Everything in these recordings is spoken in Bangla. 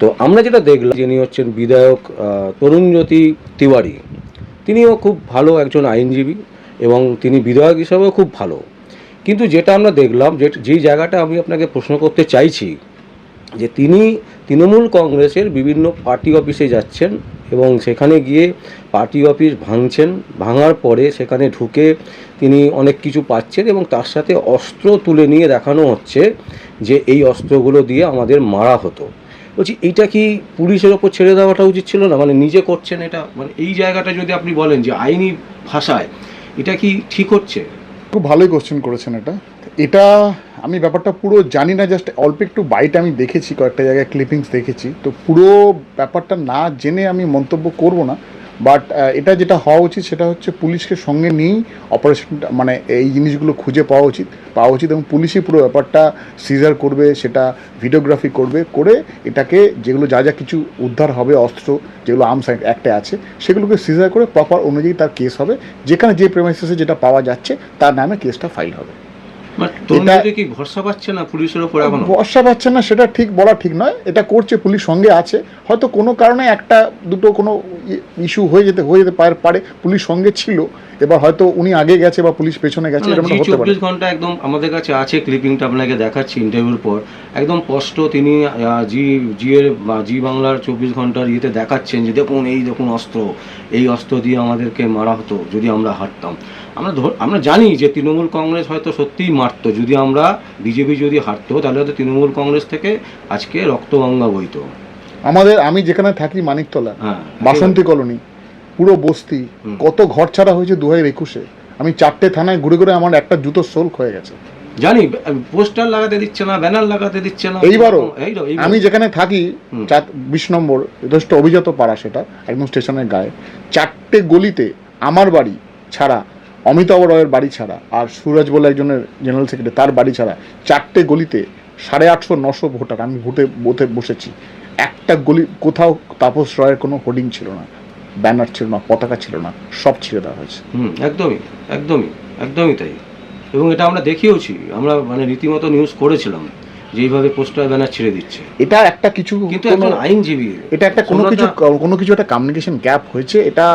তো আমরা যেটা দেখলাম, যিনি হচ্ছেন বিধায়ক তরুণজ্যোতি তিওয়ারি, তিনিও খুব ভালো একজন আইনজীবী এবং তিনি বিধায়ক হিসাবেও খুব ভালো। কিন্তু যেটা আমরা দেখলাম, যেই জায়গাটা আমি আপনাকে প্রশ্ন করতে চাইছি, যে তিনি তৃণমূল কংগ্রেসের বিভিন্ন পার্টি অফিসে যাচ্ছেন এবং সেখানে গিয়ে পার্টি অফিস ভাঙছেন, ভাঙার পরে সেখানে ঢুকে তিনি অনেক কিছু পাচ্ছেন এবং তার সাথে অস্ত্র তুলে নিয়ে দেখানো হচ্ছে যে এই অস্ত্রগুলো দিয়ে আমাদের মারা হতো। বলছি, এইটা কি পুলিশের ওপর ছেড়ে দেওয়াটা উচিত ছিল না? মানে নিজে করছেন এটা, মানে এই জায়গাটা যদি আপনি বলেন যে আইনি ভাষায় এটা কি ঠিক হচ্ছে? খুব ভালোই কোশ্চেন করেছেন এটা আমি ব্যাপারটা পুরো জানি না, জাস্ট অল্প একটু বাইট আমি দেখেছি, কয়েকটা জায়গায় ক্লিপিংস দেখেছি, তো পুরো ব্যাপারটা না জেনে আমি মন্তব্য করব না। বাট এটা যেটা হওয়া উচিত সেটা হচ্ছে পুলিশকে সঙ্গে নিয়েই অপারেশনটা, মানে এই জিনিসগুলো খুঁজে পাওয়া উচিত এবং পুলিশই পুরো ব্যাপারটা সিজার করবে, সেটা ভিডিওগ্রাফি করে এটাকে যেগুলো যা কিছু উদ্ধার হবে, অস্ত্র যেগুলো আর্মস অ্যাক্টে আছে সেগুলোকে সিজার করে প্রপার অনুযায়ী তার কেস হবে, যেখানে যে প্রেমাইসিসে যেটা পাওয়া যাচ্ছে তার নামে কেসটা ফাইল হবে। কি ভরসা পাচ্ছে না পুলিশের উপর? এখন ভরসা পাচ্ছে না সেটা ঠিক বলা ঠিক নয়, এটা করছে, পুলিশ সঙ্গে আছে, হয়তো কোনো কারণে একটা দুটো কোনো ইস্যু হয়ে যেতে পারে, পুলিশ সঙ্গে ছিল, এবার হয়তো উনি আগে গেছে বা পুলিশ পেছনে গেছে, এরকম হতে পারে। 24 ঘন্টা একদম আমাদের কাছে আছে, ক্লিপিংটা আপনাকে দেখাচ্ছি ইন্টারভিউর পর, একদম স্পষ্ট তিনি জি বাংলার 24 ঘন্টার ইয়েতে দেখাচ্ছেন যে দেখুন, এই দেখুন অস্ত্র, এই অস্ত্র দিয়ে আমাদেরকে মারা হতো যদি আমরা হারতাম। আমরা জানি যে তৃণমূল কংগ্রেস হয়তো সত্যিই মারতো, যদি আমরা বিজেপি যদি হারতো তাহলে হয়তো তৃণমূল কংগ্রেস থেকে আজকে রক্তগঙ্গা বইতো। আমি যেখানে থাকি মানিকতলা, বাসন্তী কলোনি, পুরো বস্তি, কত ঘর ছাড়া হয়েছে 2021-এ। আমি 4টে থানায় ঘুরে আমার একটা জুতোর সোল হয়ে গেছে, জানি। পোস্টার লাগাতে দিচ্ছে না, ব্যানার লাগাতে দিচ্ছে না। এইবারও আমি যেখানে থাকি 20 নম্বর যথেষ্ট অভিজাত পাড়া, সেটা একদম স্টেশনের গায়ে, 4টে গলিতে আমার বাড়ি ছাড়া, অমিতাভ রয়ের বাড়ি ছাড়া, আর সুরজ বলে একজনের জেনারেল সেক্রেটারি, তার বাড়ি ছাড়া 4টে গলিতে 850-900 ভোটার। আমি ভোটে বসেছি, একটা গলি কোথাও তাপস রয়ের কোনো হোর্ডিং ছিল না, ব্যানার ছিল না, পতাকা ছিল না, সব ছিঁড়ে দেওয়া হয়েছে। একদমই তাই। এবং এটা আমরা দেখিয়েওছি, আমরা মানে রীতিমতো নিউজ করেছিলাম যেইভাবে পোস্টার ব্যানার ছেড়ে দিচ্ছে। এটা একটা কিছু, কিন্তু একজন আইনজীবী, এটা একটা কোনো কিছু একটা কমিউনিকেশন গ্যাপ হয়েছে, এটা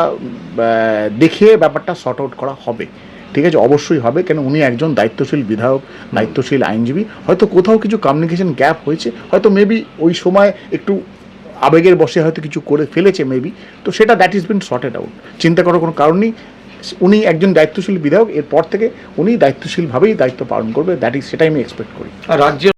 দেখে ব্যাপারটা সর্ট আউট করা হবে, ঠিক আছে, অবশ্যই হবে, কেন উনি একজন দায়িত্বশীল বিধায়ক, দায়িত্বশীল আইনজীবী, হয়তো কোথাও কিছু কমিউনিকেশন গ্যাপ হয়েছে, হয়তো মেবি ওই সময় একটু আবেগের বশে হয়তো কিছু করে ফেলেছে মেবি, তো সেটা that is bin sorted out, চিন্তা করার কোনো কারণ নেই। উনি একজন দায়িত্বশীল বিধায়ক, এরপর থেকে উনি দায়িত্বশীলভাবেই দায়িত্ব পালন করবে, সেটাই আমি এক্সপেক্ট করি। আর রাজ্যের